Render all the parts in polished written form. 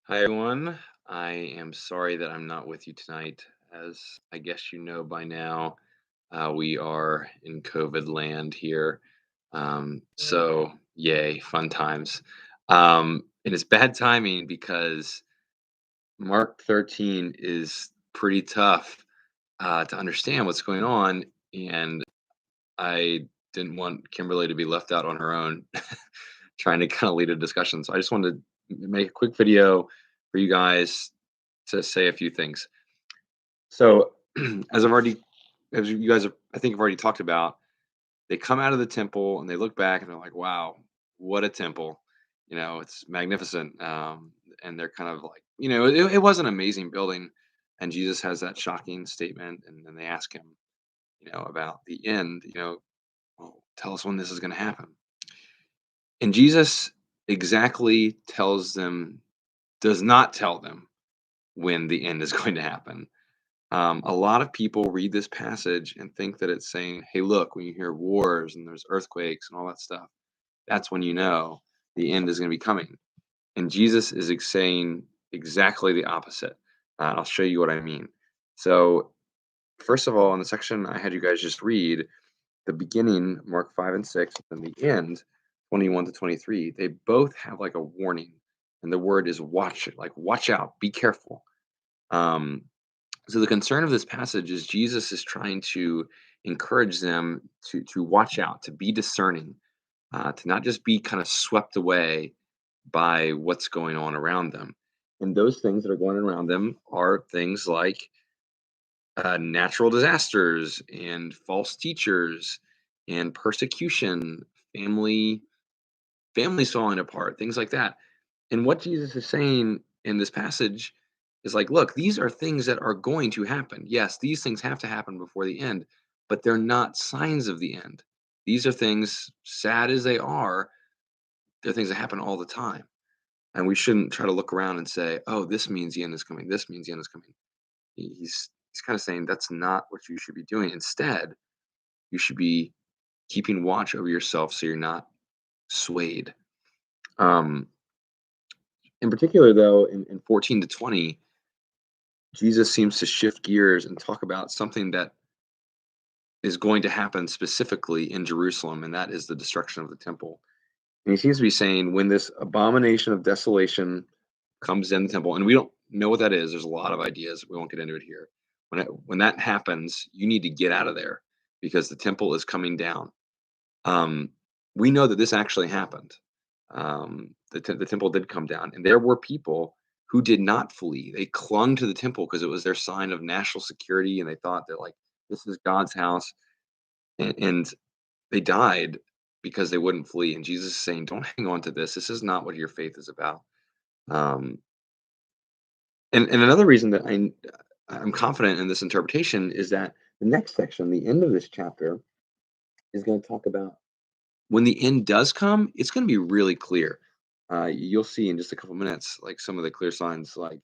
Hi, everyone. I am sorry that I'm not with you tonight. As I guess you know by now, we are in COVID land here. Yay, fun times. And it's bad timing because Mark 13 is pretty tough to understand what's going on. And I didn't want Kimberly to be left out on her own trying to kind of lead a discussion. So I just wanted to make a quick video for you guys to say a few things. So, as I've already, as you guys, I think have already talked about, they come out of the temple and they look back and they're like, "Wow, what a temple!" It's magnificent. And they're kind of like, it was an amazing building. And Jesus has that shocking statement, and then they ask him, about the end. Well, tell us when this is going to happen. And Jesus exactly does not tell them when the end is going to happen. A lot of people read this passage and think that it's saying, hey, look, when you hear wars and there's earthquakes and all that stuff, that's when you know the end is going to be coming. And Jesus is saying exactly the opposite. I'll show you what I mean. So, first of all, in the section I had you guys just read, the beginning, Mark 5 and 6, and the end, 21 to 23, they both have like a warning. And the word is watch it, like watch out, be careful. Um, so the concern of this passage is Jesus is trying to encourage them to watch out, to be discerning, to not just be kind of swept away by what's going on around them. And those things that are going around them are things like natural disasters and false teachers and persecution, family families falling apart, things like that. And what Jesus is saying in this passage is like, look, these are things that are going to happen. Yes, these things have to happen before the end, but they're not signs of the end. These are things, sad as they are, they're things that happen all the time. And we shouldn't try to look around and say, oh, this means the end is coming. This means the end is coming. He's kind of saying that's not what you should be doing. Instead, you should be keeping watch over yourself so you're not swayed. Um, in particular, though, in 14 to 20, Jesus seems to shift gears and talk about something that is going to happen specifically in Jerusalem, and that is the destruction of the temple. And he seems to be saying when this abomination of desolation comes in the temple, and we don't know what that is. There's a lot of ideas. We won't get into it here. When that happens, you need to get out of there because the temple is coming down. Um, we know that this actually happened. The temple did come down, and there were people who did not flee. They clung to the temple because it was their sign of national security, and they thought that like this is God's house, and they died because they wouldn't flee. And Jesus is saying, "Don't hang on to this. This is not what your faith is about." Um, and another reason that I'm confident in this interpretation is that the next section, the end of this chapter, is going to talk about when the end does come, it's going to be really clear. You'll see in just a couple minutes, like some of the clear signs, like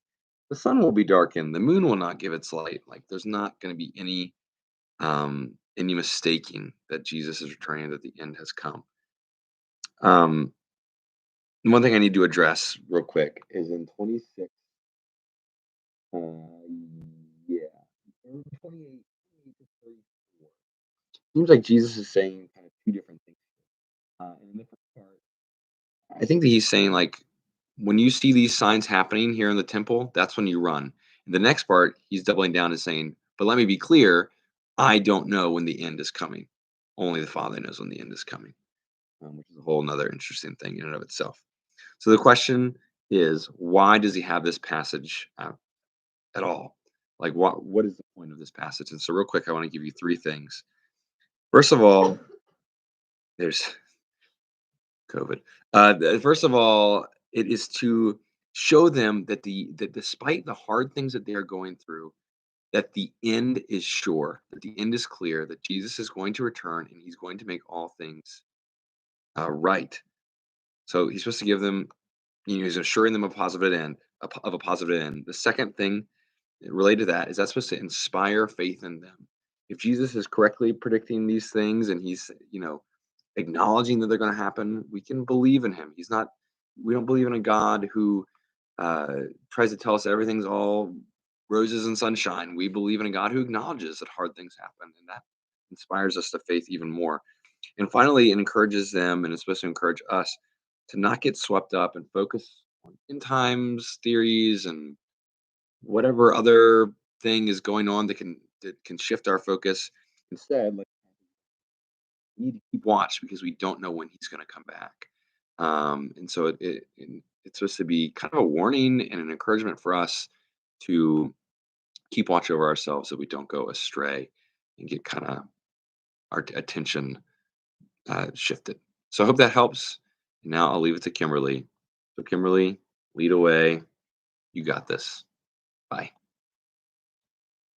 the sun will be darkened, the moon will not give its light. Like there's not going to be any mistaking that Jesus is returning, that the end has come. Um, One thing I need to address real quick is in 26. Uh, yeah, in 28, 28 to 34. Seems like Jesus is saying kind of two different things. In the first part, I think that he's saying like when you see these signs happening here in the temple, that's when you run. In the next part, he's doubling down and saying, but let me be clear, I don't know when the end is coming. Only the Father knows when the end is coming, which is a whole nother interesting thing in and of itself. So the question is, why does he have this passage at all? Like, what is the point of this passage? And so, real quick, I want to give you three things. First of all, there's COVID. First of all, it is to show them that despite the hard things that they are going through, that the end is sure, that the end is clear, that Jesus is going to return and he's going to make all things right. So he's supposed to give them, he's assuring them a positive end, of a positive end. The second thing related to that is that's supposed to inspire faith in them. If Jesus is correctly predicting these things and he's, acknowledging that they're going to happen, we can believe in him. We don't believe in a God who tries to tell us everything's all roses and sunshine. We believe in a God who acknowledges that hard things happen, and that inspires us to faith even more. And finally, it encourages them, and it's supposed to encourage us to not get swept up and focus on end times theories and whatever other thing is going on that can shift our focus. Instead, like, we need to keep watch because we don't know when he's going to come back. And so it's supposed to be kind of a warning and an encouragement for us to keep watch over ourselves so we don't go astray and get kind of our attention shifted. So I hope that helps. Now I'll leave it to Kimberly. So, Kimberly, lead away. You got this. Bye.